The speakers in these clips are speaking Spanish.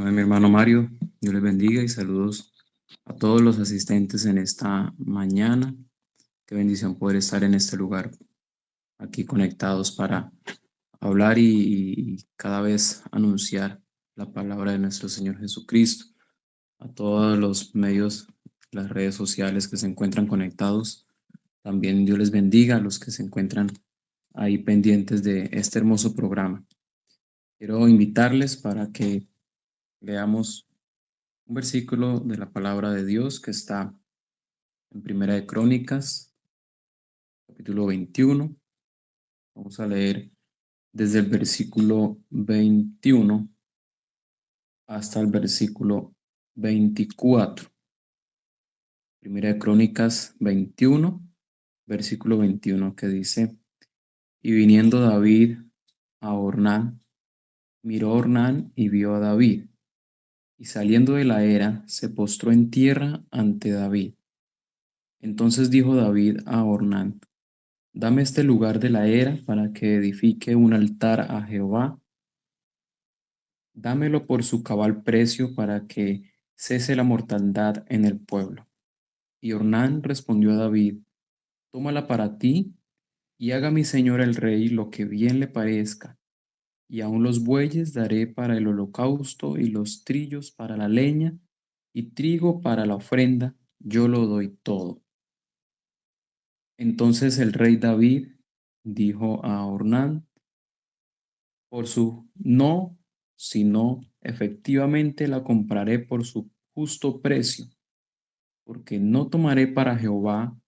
Amén, mi hermano Mario. Dios les bendiga y saludos a todos los asistentes en esta mañana. Qué bendición poder estar en este lugar, aquí conectados para hablar y cada vez anunciar la palabra de nuestro Señor Jesucristo. A todos los medios, las redes sociales que se encuentran conectados, también Dios les bendiga a los que se encuentran ahí pendientes de este hermoso programa. Quiero invitarles para que leamos un versículo de la palabra de Dios que está en Primera de Crónicas, capítulo 21. Vamos a leer desde el versículo 21 hasta el versículo 24. Primera de Crónicas 21, versículo 21, que dice: Y viniendo David a Ornán, miró a Ornán y vio a David, y saliendo de la era, se postró en tierra ante David. Entonces dijo David a Ornán: Dame este lugar de la era para que edifique un altar a Jehová. Dámelo por su cabal precio para que cese la mortandad en el pueblo. Y Ornán respondió a David: Tómala para ti y haga mi señor el rey lo que bien le parezca. Y aun los bueyes daré para el holocausto y los trillos para la leña y trigo para la ofrenda. Yo lo doy todo. Entonces el rey David dijo a Ornán: Por su no, sino efectivamente la compraré por su justo precio, porque no tomaré para Jehová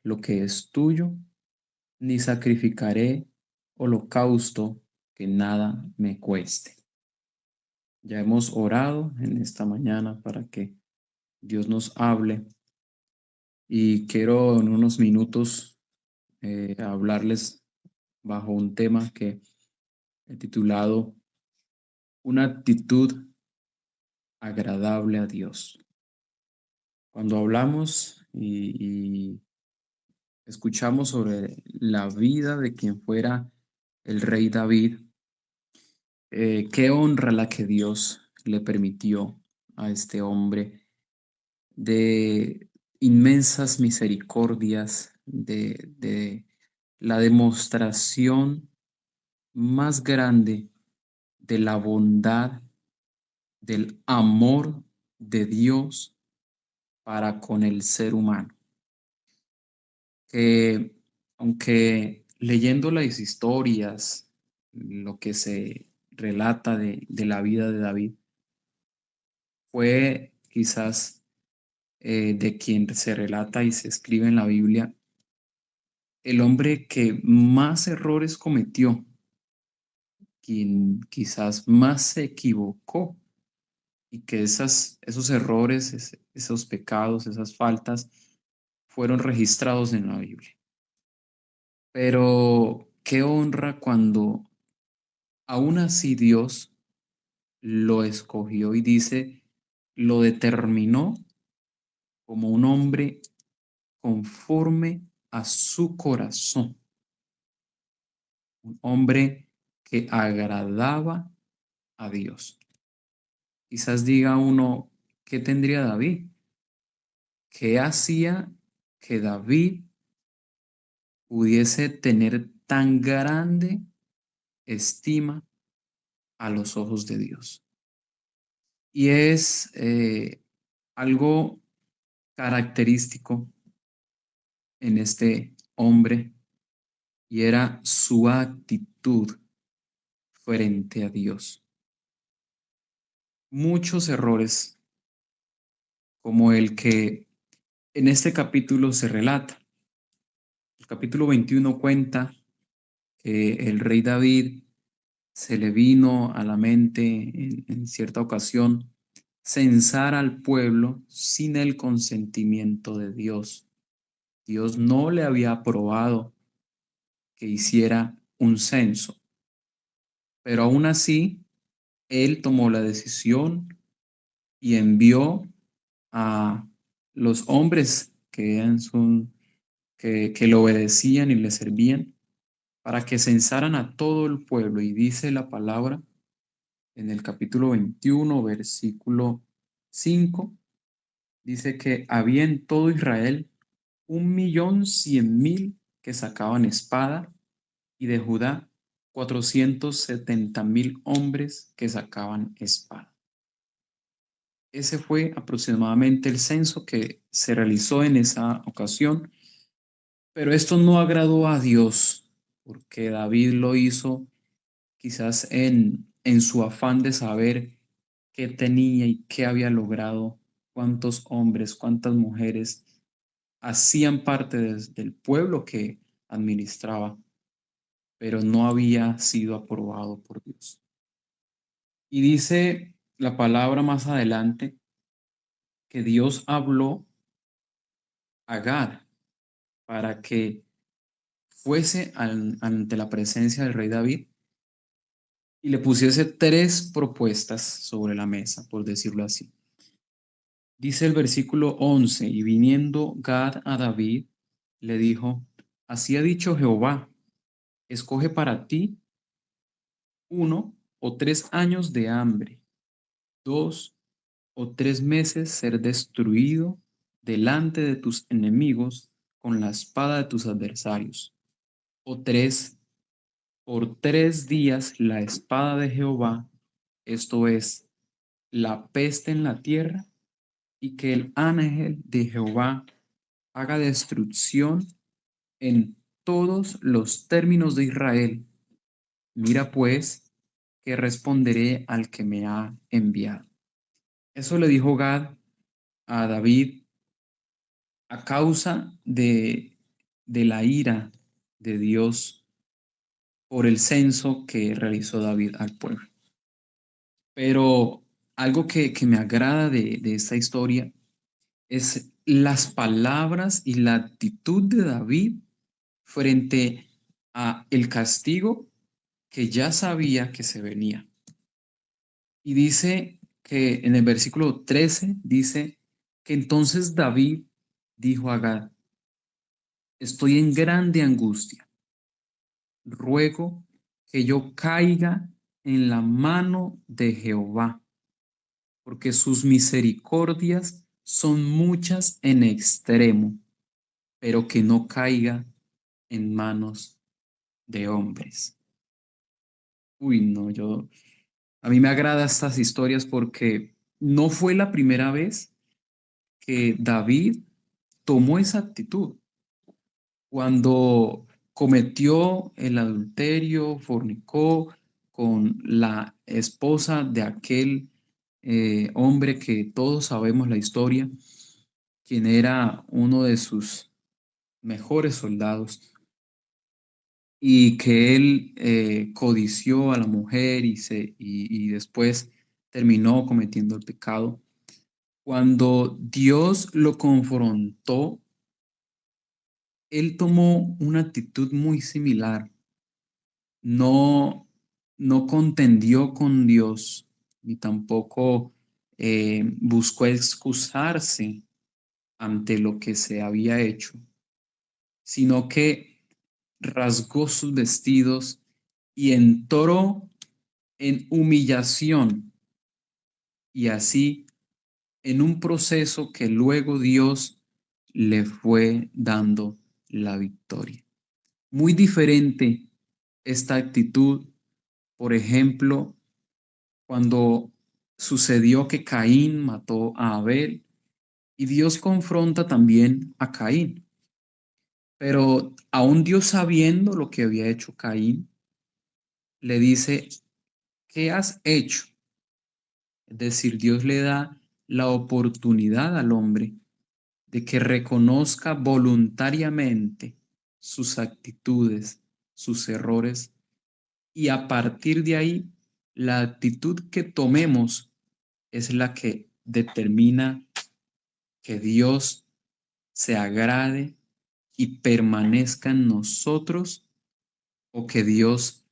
lo que es tuyo, ni sacrificaré holocausto que nada me cueste. Ya hemos orado en esta mañana para que Dios nos hable y quiero en unos minutos hablarles bajo un tema que he titulado Una actitud agradable a Dios. Cuando hablamos y escuchamos sobre la vida de quien fuera el rey David, qué honra la que Dios le permitió a este hombre, de inmensas misericordias, de la demostración más grande de la bondad, del amor de Dios para con el ser humano. Que aunque leyendo las historias, lo que se relata de la vida de David, fue quizás de quien se relata y se escribe en la Biblia, el hombre que más errores cometió, quien quizás más se equivocó y que esos errores, esos pecados, esas faltas fueron registrados en la Biblia. Pero qué honra cuando aún así Dios lo escogió y dice, lo determinó como un hombre conforme a su corazón, un hombre que agradaba a Dios. Quizás diga uno, ¿qué tendría David? ¿Qué hacía que David pudiese tener tan grande estima a los ojos de Dios? Y es algo característico en este hombre, y era su actitud frente a Dios. Muchos errores como el que en este capítulo se relata. El capítulo 21 cuenta que el rey David se le vino a la mente en cierta ocasión censar al pueblo sin el consentimiento de Dios. Dios no le había aprobado que hiciera un censo, pero aún así él tomó la decisión y envió a los hombres que le obedecían y le servían para que censaran a todo el pueblo. Y dice la palabra en el capítulo 21, versículo 5, dice que había en todo Israel 1.100.000 que sacaban espada, y de Judá 470.000 hombres que sacaban espada. Ese fue aproximadamente el censo que se realizó en esa ocasión, pero esto no agradó a Dios, porque David lo hizo quizás en su afán de saber qué tenía y qué había logrado, cuántos hombres, cuántas mujeres hacían parte del pueblo que administraba, pero no había sido aprobado por Dios. Y dice la palabra más adelante que Dios habló a Gad para que fuese ante la presencia del rey David y le pusiese tres propuestas sobre la mesa, por decirlo así. Dice el versículo 11, y viniendo Gad a David, le dijo, así ha dicho Jehová, escoge para ti 1 o 3 años de hambre, 2 o 3 meses ser destruido delante de tus enemigos con la espada de tus adversarios, o 3 por 3 días la espada de Jehová, esto es, la peste en la tierra, y que el ángel de Jehová haga destrucción en todos los términos de Israel. Mira pues que responderé al que me ha enviado. Eso le dijo Gad a David a causa de la ira de Dios por el censo que realizó David al pueblo. Pero algo que me agrada de esta historia es las palabras y la actitud de David frente a el castigo que ya sabía que se venía. Y dice que en el versículo 13 dice que entonces David dijo a Gad, estoy en grande angustia, ruego que yo caiga en la mano de Jehová, porque sus misericordias son muchas en extremo, pero que no caiga en manos de hombres. Uy, no, a mí me agradan estas historias porque no fue la primera vez que David tomó esa actitud. Cuando cometió el adulterio, fornicó con la esposa de aquel hombre que todos sabemos la historia, quien era uno de sus mejores soldados, y que él codició a la mujer y después terminó cometiendo el pecado. Cuando Dios lo confrontó, él tomó una actitud muy similar. No, no contendió con Dios, ni tampoco buscó excusarse ante lo que se había hecho, sino que rasgó sus vestidos y entró en humillación, y así en un proceso que luego Dios le fue dando la victoria. Muy diferente esta actitud, por ejemplo, cuando sucedió que Caín mató a Abel, y Dios confronta también a Caín. Pero aún Dios, sabiendo lo que había hecho Caín, le dice, ¿qué has hecho? Es decir, Dios le da la oportunidad al hombre de que reconozca voluntariamente sus actitudes, sus errores, y a partir de ahí, la actitud que tomemos es la que determina que Dios se agrade y permanezca en nosotros, o que Dios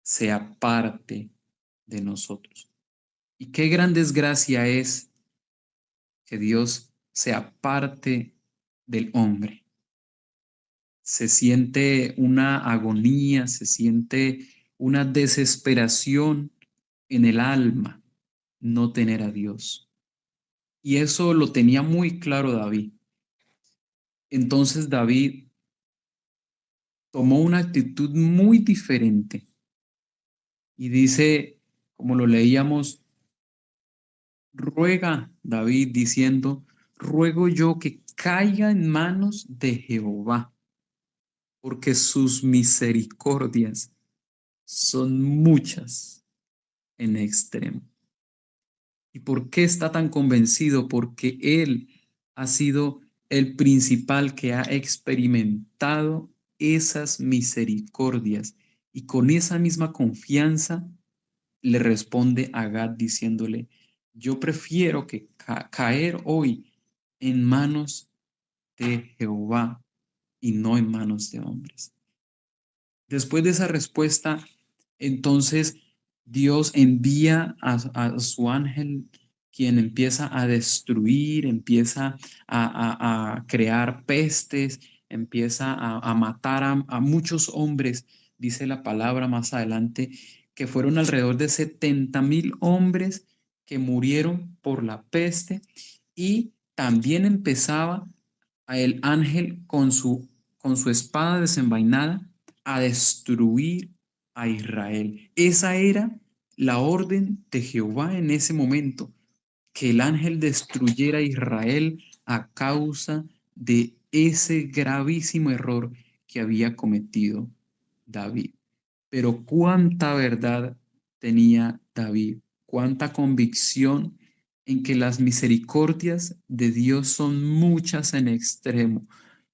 se aparte de nosotros. Y qué gran desgracia es que Dios se aparte del hombre. Se siente una agonía, se siente una desesperación en el alma no tener a Dios. Y eso lo tenía muy claro David. Entonces David tomó una actitud muy diferente y dice, como lo leíamos, ruega David diciendo, ruego yo que caiga en manos de Jehová, porque sus misericordias son muchas en extremo. ¿Y por qué está tan convencido? Porque él ha sido el principal que ha experimentado esas misericordias y con esa misma confianza le responde a Gad diciéndole, yo prefiero que caer hoy en manos de Jehová y no en manos de hombres. Después de esa respuesta, entonces Dios envía a su ángel, quien empieza a destruir, empieza a crear pestes, empieza a matar a muchos hombres. Dice la palabra más adelante que fueron alrededor de 70,000 hombres que murieron por la peste y también empezaba a el ángel con su espada desenvainada a destruir a Israel. Esa era la orden de Jehová en ese momento, que el ángel destruyera a Israel a causa de ese gravísimo error que había cometido David. Pero cuánta verdad tenía David, cuánta convicción en que las misericordias de Dios son muchas en extremo,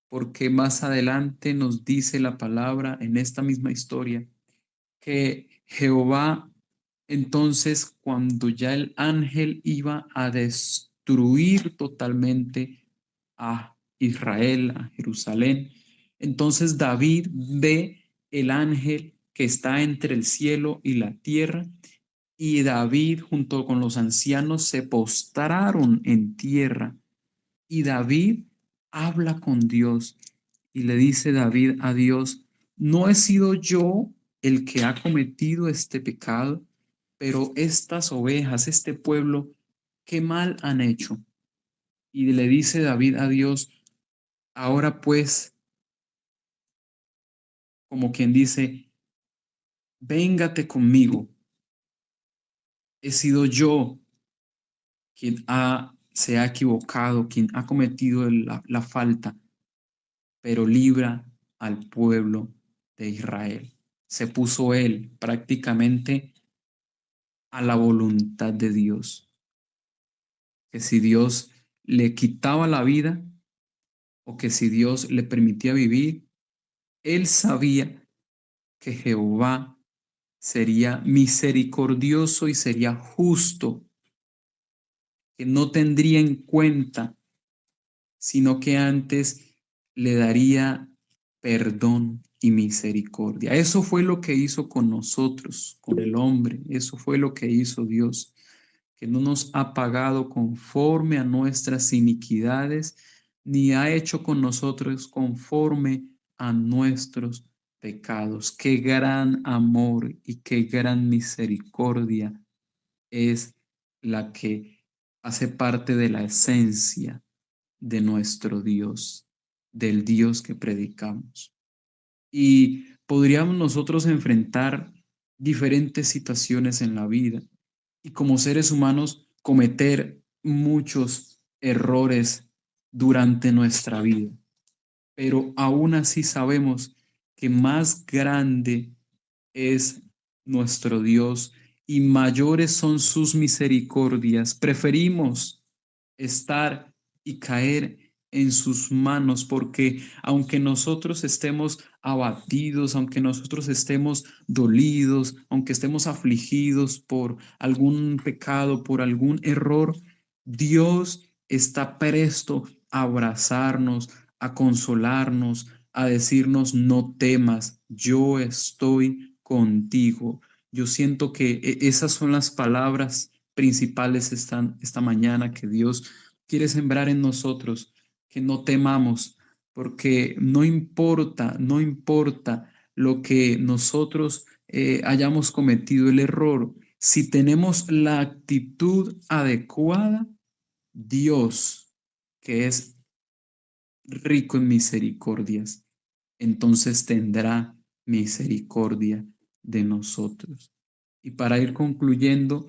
porque más adelante nos dice la palabra en esta misma historia que Jehová, entonces, cuando ya el ángel iba a destruir totalmente a Israel, a Jerusalén, entonces David ve el ángel que está entre el cielo y la tierra, y David junto con los ancianos se postraron en tierra, y David habla con Dios y le dice David a Dios, no he sido yo el que ha cometido este pecado, pero estas ovejas, este pueblo, ¿qué mal han hecho? Y le dice David a Dios, ahora pues, como quien dice, véngate conmigo, he sido yo quien se ha equivocado, quien ha cometido la falta, pero libra al pueblo de Israel. Se puso él prácticamente a la voluntad de Dios, que si Dios le quitaba la vida o que si Dios le permitía vivir, él sabía que Jehová sería misericordioso y sería justo, que no tendría en cuenta, sino que antes le daría perdón y misericordia. Eso fue lo que hizo con nosotros, con el hombre. Eso fue lo que hizo Dios, que no nos ha pagado conforme a nuestras iniquidades, ni ha hecho con nosotros conforme a nuestros pecados. Qué gran amor y qué gran misericordia es la que hace parte de la esencia de nuestro Dios, del Dios que predicamos. Y podríamos nosotros enfrentar diferentes situaciones en la vida y como seres humanos cometer muchos errores durante nuestra vida. Pero aún así sabemos que más grande es nuestro Dios y mayores son sus misericordias. Preferimos estar y caer en sus manos, porque aunque nosotros estemos abatidos, aunque nosotros estemos dolidos, aunque estemos afligidos por algún pecado, por algún error, Dios está presto a abrazarnos, a consolarnos, a decirnos, no temas, yo estoy contigo. Yo siento que esas son las palabras principales esta mañana que Dios quiere sembrar en nosotros, que no temamos, porque no importa, no importa lo que nosotros hayamos cometido el error. Si tenemos la actitud adecuada, Dios, que es rico en misericordias, entonces tendrá misericordia de nosotros. Y para ir concluyendo,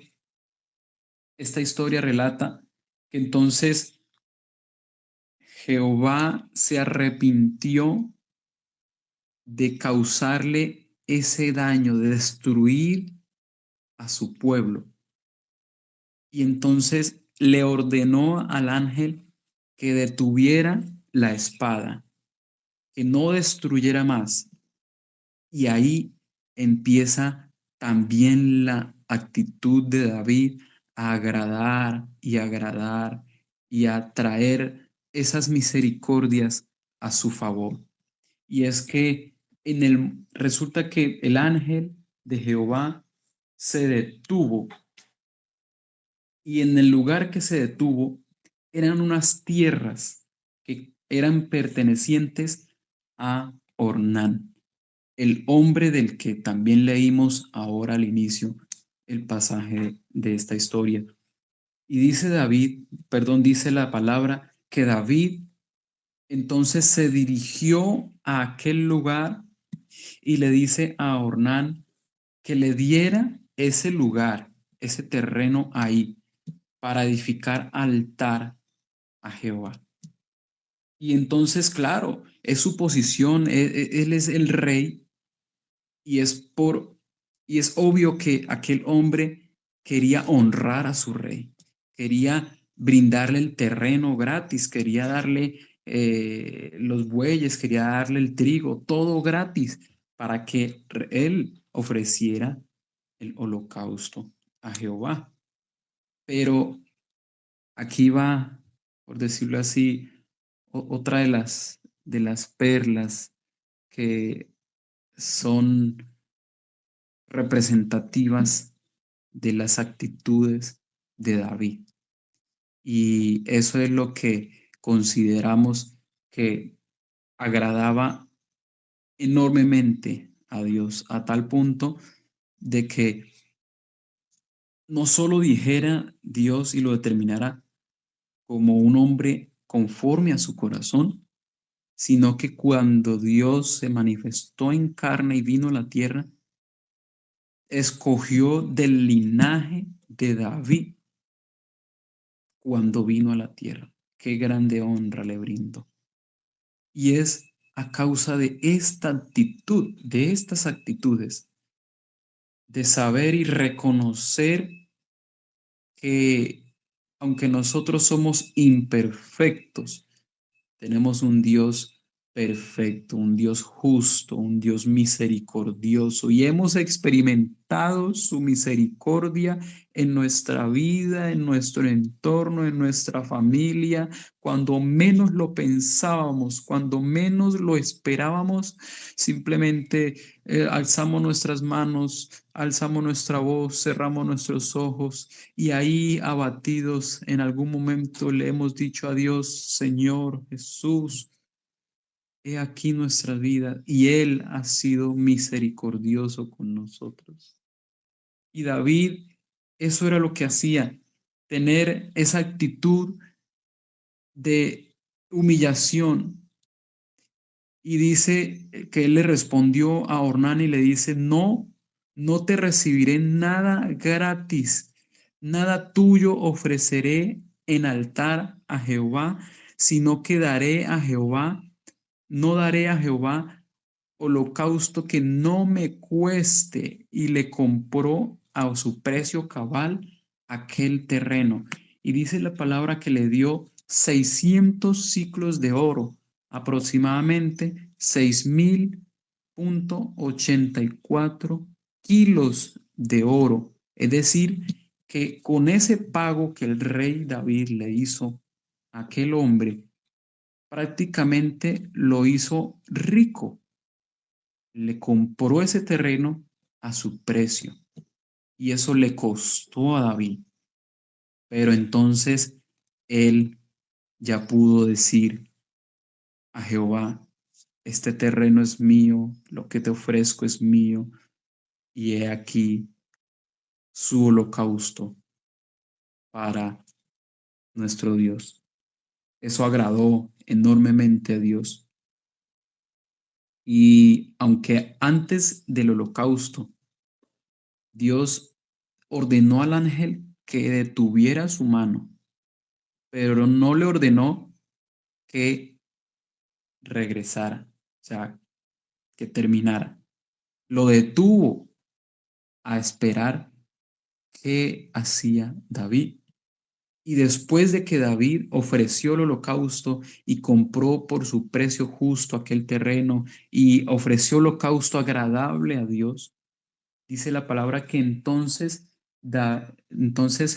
esta historia relata que entonces Jehová se arrepintió de causarle ese daño, de destruir a su pueblo. Y entonces le ordenó al ángel que detuviera la espada, que no destruyera más. Y ahí empieza también la actitud de David a agradar y agradar y a traer esas misericordias a su favor. Y es que resulta que el ángel de Jehová se detuvo, y en el lugar que se detuvo eran unas tierras que eran pertenecientes a Ornán, el hombre del que también leímos ahora al inicio el pasaje de esta historia. Y dice David, perdón, dice la palabra que David entonces se dirigió a aquel lugar y le dice a Ornán que le diera ese lugar, ese terreno ahí, para edificar altar a Jehová. Y entonces, claro, es su posición, él es el rey, y y es obvio que aquel hombre quería honrar a su rey, quería brindarle el terreno gratis, quería darle los bueyes, quería darle el trigo, todo gratis, para que él ofreciera el holocausto a Jehová. Pero aquí va, por decirlo así, otra de las perlas que son representativas de las actitudes de David. Y eso es lo que consideramos que agradaba enormemente a Dios, a tal punto de que no solo dijera Dios y lo determinara como un hombre conforme a su corazón, sino que cuando Dios se manifestó en carne y vino a la tierra, escogió del linaje de David cuando vino a la tierra. Qué grande honra le brindó. Y es a causa de esta actitud, de estas actitudes, de saber y reconocer que aunque nosotros somos imperfectos, tenemos un Dios perfecto, un Dios justo, un Dios misericordioso, y hemos experimentado su misericordia en nuestra vida, en nuestro entorno, en nuestra familia, cuando menos lo pensábamos, cuando menos lo esperábamos. Simplemente alzamos nuestras manos, alzamos nuestra voz, cerramos nuestros ojos, y ahí abatidos en algún momento le hemos dicho a Dios: Señor Jesús, he aquí nuestra vida, y Él ha sido misericordioso con nosotros. Y David, eso era lo que hacía, tener esa actitud de humillación. Y dice que él le respondió a Ornán y le dice: no, no te recibiré nada gratis, nada tuyo ofreceré en altar a Jehová, sino que daré a Jehová, no daré a Jehová holocausto que no me cueste. Y le compró a su precio cabal aquel terreno. Y dice la palabra que le dio 600 ciclos de oro, aproximadamente 6.084 kilos de oro. Es decir, que con ese pago que el rey David le hizo a aquel hombre, prácticamente lo hizo rico. Le compró ese terreno a su precio, y eso le costó a David. Pero entonces él ya pudo decir a Jehová: este terreno es mío, lo que te ofrezco es mío, y he aquí, su holocausto para nuestro Dios. Eso agradó enormemente a Dios. Y aunque antes del holocausto Dios ordenó al ángel que detuviera su mano, pero no le ordenó que regresara, o sea, que terminara. Lo detuvo a esperar qué hacía David. Y después de que David ofreció el holocausto y compró por su precio justo aquel terreno y ofreció holocausto agradable a Dios, dice la palabra que entonces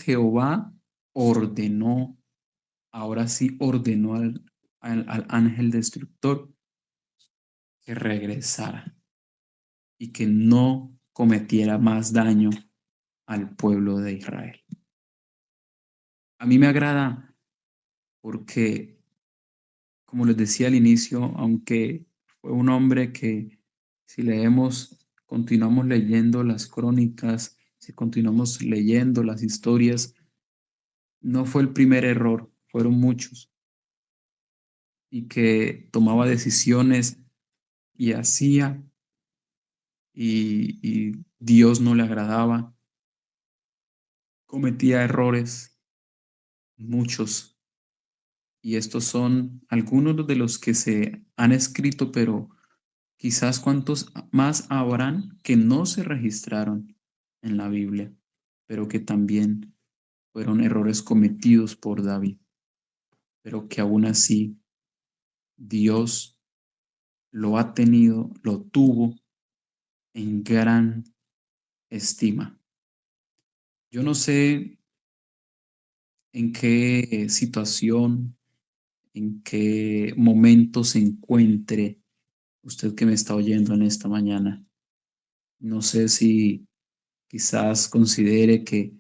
Jehová ordenó, ahora sí ordenó al ángel destructor que regresara y que no cometiera más daño al pueblo de Israel. A mí me agrada porque, como les decía al inicio, aunque fue un hombre que, si leemos, continuamos leyendo las crónicas, si continuamos leyendo las historias, no fue el primer error, fueron muchos, y que tomaba decisiones y hacía, y Dios no le agradaba, cometía errores, muchos, y estos son algunos de los que se han escrito, pero quizás cuántos más habrán que no se registraron en la Biblia, pero que también fueron errores cometidos por David, pero que aún así Dios lo ha tenido, lo tuvo en gran estima. Yo no sé en qué situación, en qué momento se encuentre usted que me está oyendo en esta mañana. No sé si quizás considere que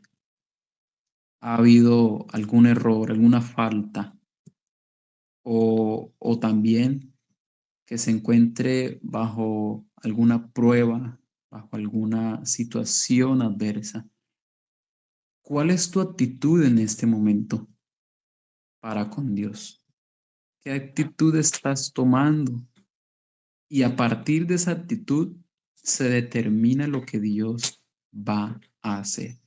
ha habido algún error, alguna falta, o también que se encuentre bajo alguna prueba, bajo alguna situación adversa. ¿Cuál es tu actitud en este momento para con Dios? ¿Qué actitud estás tomando? Y a partir de esa actitud se determina lo que Dios va a hacer.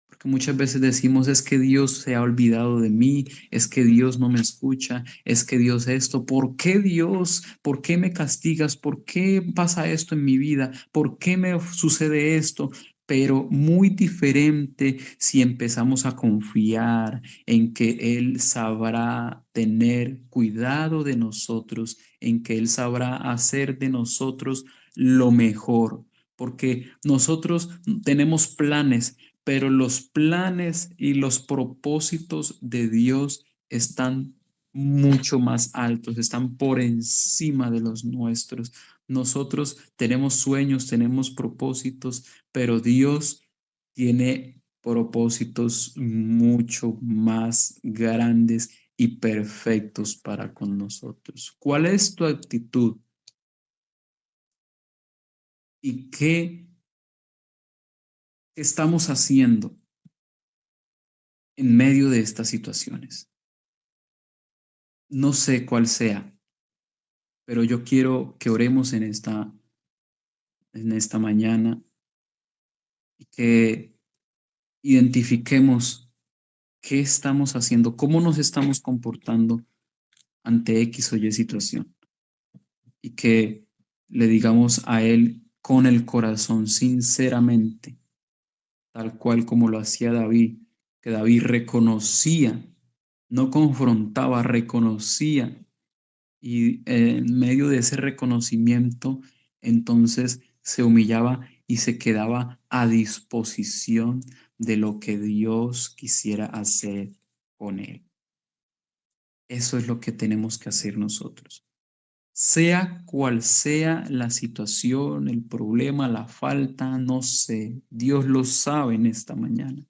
Porque muchas veces decimos, es que Dios se ha olvidado de mí, es que Dios no me escucha, es que Dios esto. ¿Por qué Dios? ¿Por qué me castigas? ¿Por qué pasa esto en mi vida? ¿Por qué me sucede esto? Pero muy diferente si empezamos a confiar en que Él sabrá tener cuidado de nosotros, en que Él sabrá hacer de nosotros lo mejor. Porque nosotros tenemos planes, pero los planes y los propósitos de Dios están mucho más altos, están por encima de los nuestros. Nosotros tenemos sueños, tenemos propósitos, pero Dios tiene propósitos mucho más grandes y perfectos para con nosotros. ¿Cuál es tu actitud y qué estamos haciendo en medio de estas situaciones? No sé cuál sea, pero yo quiero que oremos en esta mañana y que identifiquemos qué estamos haciendo, cómo nos estamos comportando ante X o Y situación y que le digamos a Él con el corazón sinceramente, tal cual como lo hacía David, que David reconocía, no confrontaba, reconocía. Y en medio de ese reconocimiento, entonces se humillaba y se quedaba a disposición de lo que Dios quisiera hacer con él. Eso es lo que tenemos que hacer nosotros. Sea cual sea la situación, el problema, la falta, no sé, Dios lo sabe en esta mañana,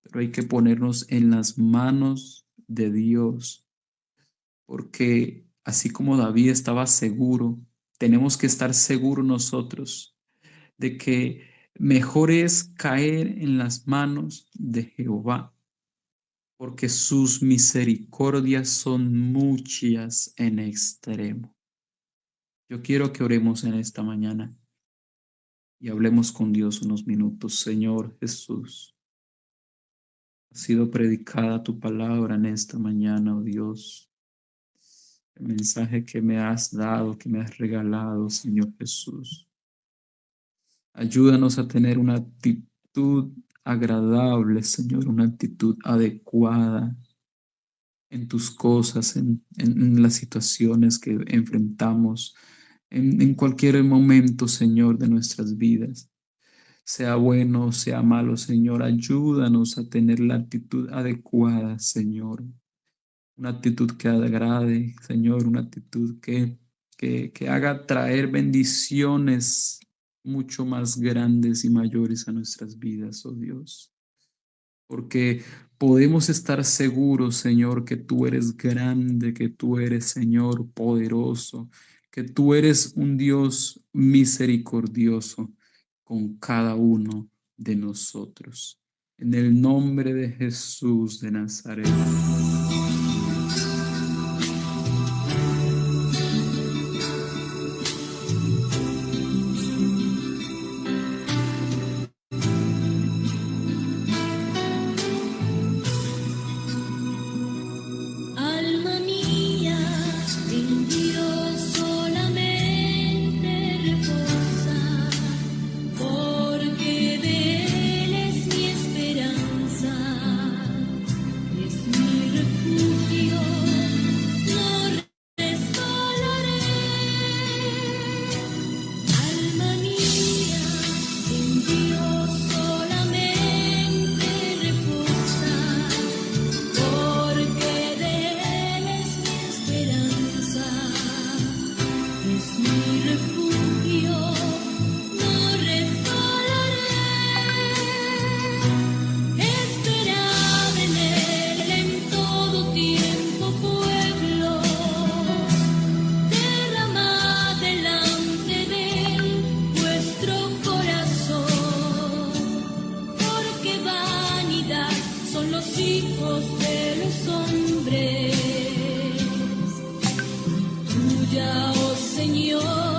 pero hay que ponernos en las manos de Dios porque así como David estaba seguro, tenemos que estar seguros nosotros de que Mejor es caer en las manos de Jehová, porque sus misericordias son muchas en extremo. Yo quiero que oremos en esta mañana y hablemos con Dios unos minutos. Señor Jesús, ha sido predicada tu palabra en esta mañana, oh Dios. El mensaje que me has dado, que me has regalado, Señor Jesús. Ayúdanos a tener una actitud agradable, Señor, una actitud adecuada en tus cosas, en las situaciones que enfrentamos, en cualquier momento, Señor, de nuestras vidas. Sea bueno, sea malo, Señor, ayúdanos a tener la actitud adecuada, Señor. Una actitud que agrade, Señor, una actitud que haga traer bendiciones mucho más grandes y mayores a nuestras vidas, oh Dios. Porque podemos estar seguros, Señor, que tú eres grande, que tú eres, Señor, poderoso, que tú eres un Dios misericordioso con cada uno de nosotros. En el nombre de Jesús de Nazaret. Alma mía, en Dios solamente reposa, porque de Él es mi esperanza, es mi refugio, no resbalaré. Alma mía, en Dios solamente reposa, porque de Él es mi esperanza, es mi refugio, no resbalaré. Esperad en Él en todo tiempo, pueblo, derramad delante de Él vuestro corazón, porque vanidad son los hijos de los hombres. Tuya, oh Señor,